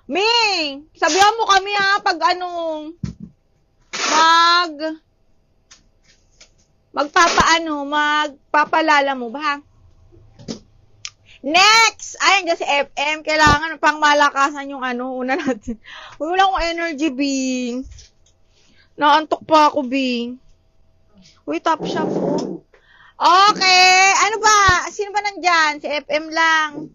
Ming, sabihan mo kami ha, pag magpapalala mo ba ha? Next! Ayan dyan si FM. Kailangan pang malakasan yung una natin. Wala akong energy, Bing. Naantok pa ako, Bing. Uy, top shop po. Okay. Ano ba? Sino ba nandyan? Si FM lang.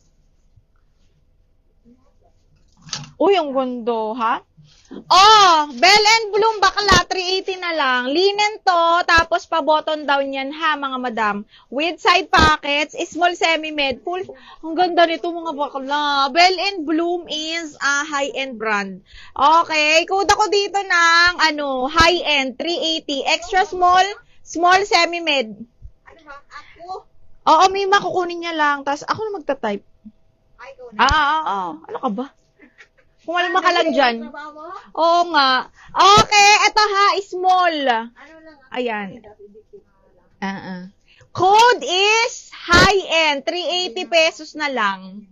Uy, ang gondo, ha? Oh, Bell and Bloom bakla, 380 na lang. Linen to, tapos pa-button down yan ha, mga madam. With side pockets, small semi-med, full. Ang ganda nito mga bakla. Bell and Bloom is a high-end brand. Okay, code ako dito ng, high-end, 380. Extra small semi-med. Ano ba? Ako? Oo, may makukunin niya lang. Tapos ako na magta-type. Ay, ikaw na. Ano ka ba? Kung alam ka lang dyan. Trabaho? Oo nga. Okay, eto ha, small. Ano lang? Ayan. Code is high-end, 380 pesos na lang.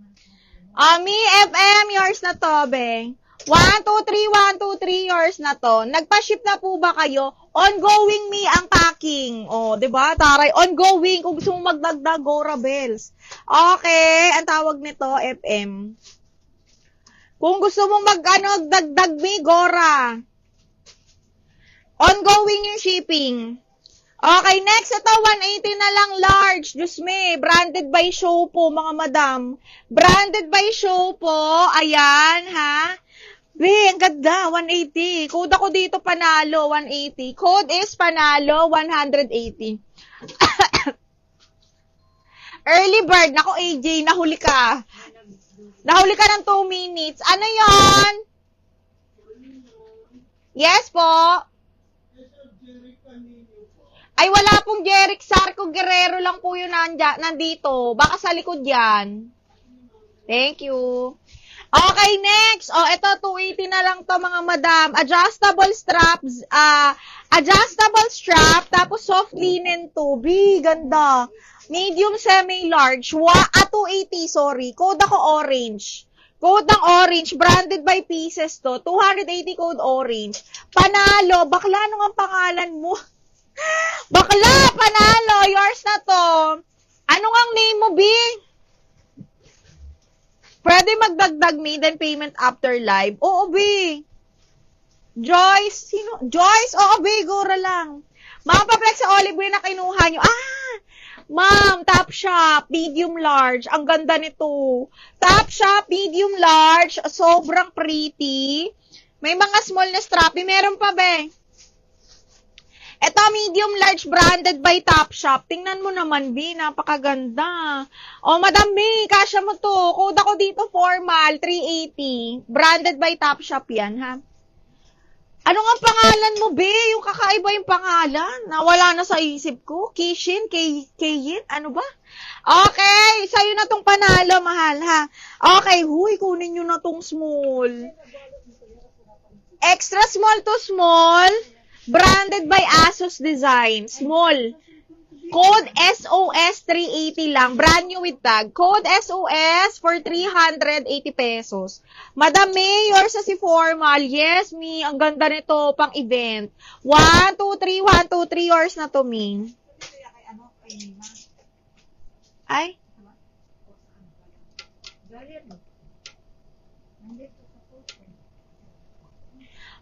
Mi FM, yours na to, be. 123, yours na to. Nagpa-ship na po ba kayo? Ongoing mi ang packing. O, diba? Taray, ongoing. Kung gusto mo magdagdag, go Rabels. Okay, ang tawag nito, FM. Kung gusto mong dagdag mi, Gora. Ongoing yung shipping. Okay, next. Ito, 180 na lang large. Diyos me, branded by show po, mga madam. Branded by show po. Ayan, ha? Ang ganda, 180. Code ako dito, panalo, 180. Code is panalo, 180. Early bird. Nako, AJ, nahuli ka. Nahuli ka ng 2 minutes. Ano yon? Yes po. Ay, wala pong Jeric Sarco Guerrero lang po yun nandito. Baka sa likod yan. Thank you. Okay, next. Ito, 280 na lang to mga madam. Adjustable straps. Adjustable strap. Tapos soft linen to. Ganda. Medium, semi-large. 280, sorry. Code ako orange. Code ng orange. Branded by pieces to. 280 code orange. Panalo. Bakla, ano ang pangalan mo? Bakla, panalo. Yours na to. Anong ang name mo, B? Pwede magdagdag me, then payment after live. Oo, B. Joyce. Sino? Joyce? Oo, B. Gora lang. Mga pa-flex sa olive green na kinuha nyo. Ma'am, Top Shop, medium large. Ang ganda nito. Top Shop, medium large. Sobrang pretty. May mga small na strappy. Meron pa, be. Ito, medium large, branded by Top Shop. Tingnan mo naman, B. Napakaganda. Madam B, kasya mo to. Code ako dito, formal, 380. Branded by Top Shop yan, ha? Ano nga pangalan mo, be? Yung kakaiba yung pangalan. Nawala na sa isip ko. Kishin? Kayin? Ano ba? Okay. Sa'yo na tong panalo, mahal, ha? Okay. Huy, kunin nyo na tong small. Extra small to small. Branded by Asus Design. Small. Code SOS 380 lang. Brand new with tag. Code SOS for 380 pesos. Madam May, yours sa si formal. Yes, me. Ang ganda nito pang event. 1, 2, 3, 1, 2, 3. Yours na to, me. Ay?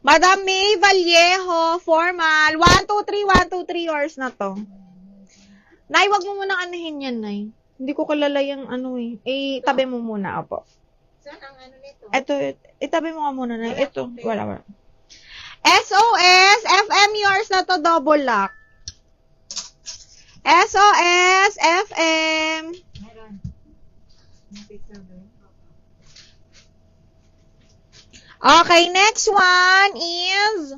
Madam May Vallejo, formal. 1, 2, 3, 1, 2, 3. Yours na to. Nay, wag mo munang anuhin yan, Nay. Hindi ko kilala yung tabi mo muna, opo. Saan ang nito? Ito, itabi mo nga muna, Nay. Ito, wala. SOS, FM yours na to, double lock. SOS, FM. Meron. Okay, next one is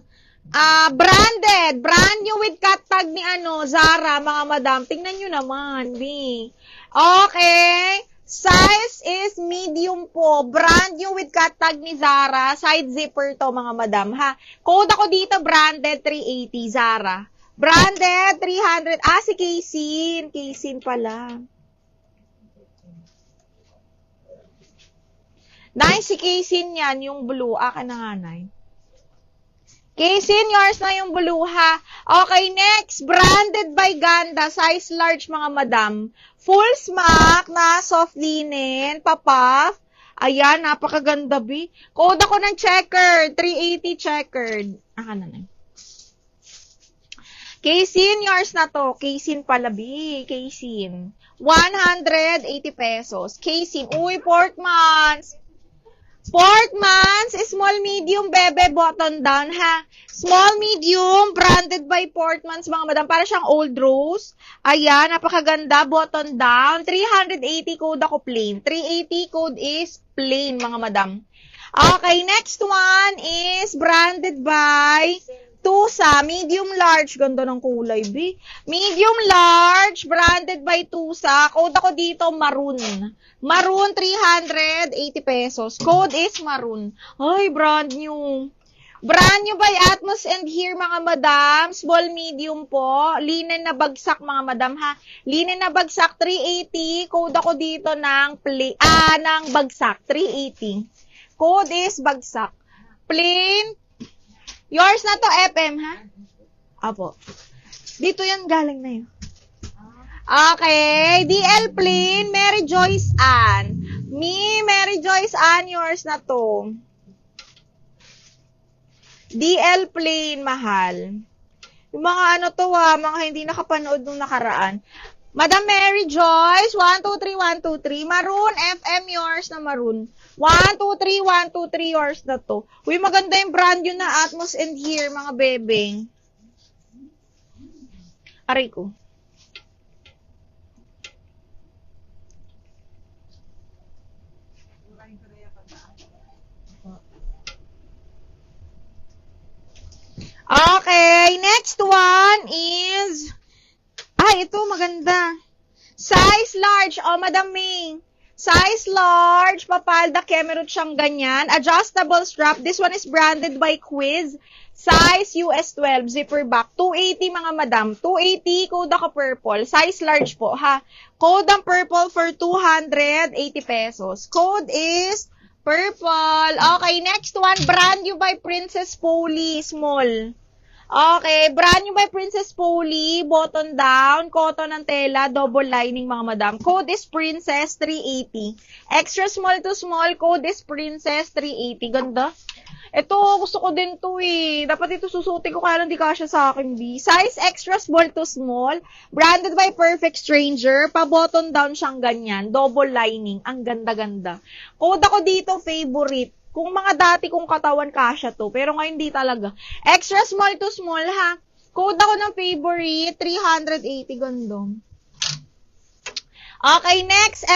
branded. Brand new with cut tag ni Zara, mga madam. Tingnan nyo naman, B. Okay. Size is medium po. Brand new with cut tag ni Zara. Side zipper to, mga madam, ha. Code ako dito, branded 380, Zara. Branded 300. Si Kaysin. Kaysin pala. Nay, si Kaysin yan, yung blue. Akin na nga, Nay. Kaysin, yours na yung blue, ha? Okay, next. Branded by Ganda. Size large, mga madam. Full smack na soft linen. Papaf. Ayan, napakaganda, B. Code ako ng checkered. 380 checkered. Akin na, Nay. Kaysin, yours na to. Kaysin pala, B. Kaysin. 180 pesos. Kaysin. Uy, Portmans. Portmans, small, medium, bebe, button down, ha? Small, medium, branded by Portmans, mga madam. Para siyang old rose. Ayan, napakaganda. Button down. 380 code ako plain. 380 code is plain, mga madam. Okay, next one is branded by Tusa, medium large. Ganda ng kulay, B. Medium large, branded by Tusa. Code ako dito, maroon. Maroon, 380 pesos. Code is maroon. Ay, brand new. Brand new by Atmos and Here, mga madam. Small, medium po. Linen na bagsak, mga madam, ha. Linen na bagsak, 380. Code ako dito ng bagsak, 380. Code is bagsak. Plain. Yours na to, FM, ha? Apo. Dito yan, galing na yun. Okay. DL Plain, Mary Joyce Ann. Mary Joyce Ann, yours na to. DL Plain, mahal. Yung mga ano to, mga hindi nakapanood nung nakaraan. Madam Mary Joyce, 123, 123. Maroon, FM, yours na maroon. 123, 123, yours na to. Uy, maganda yung brand yun na Atmos and Here, mga bebeng. Aray ko. Okay, next one is... ito, maganda. Size large. Oh, Madam Ming. Size large. Papalda, kemerut siyang ganyan. Adjustable strap. This one is branded by Quiz. Size US 12. Zipper back. 280, mga madam. 280. Code ako purple. Size large po, ha. Code ang purple for 280 pesos. Code is purple. Okay, next one. Brand new by Princess Polly. Small. Okay, brand new by Princess Polly, button down, cotton ng tela, double lining, mga madam. Code is Princess 380. Extra small to small, code is Princess 380. Ganda. Ito, gusto ko din to eh. Dapat ito susutin ko kaya lang di kasya sa akin, B. Size extra small to small, branded by Perfect Stranger, pa-button down siyang ganyan, double lining. Ang ganda-ganda. Code ako dito, favorite. Kung mga dati kong katawan kasya to, pero ngayon di talaga. Extra small to small, ha? Code ako ng favorite, 380, gandong. Okay, next.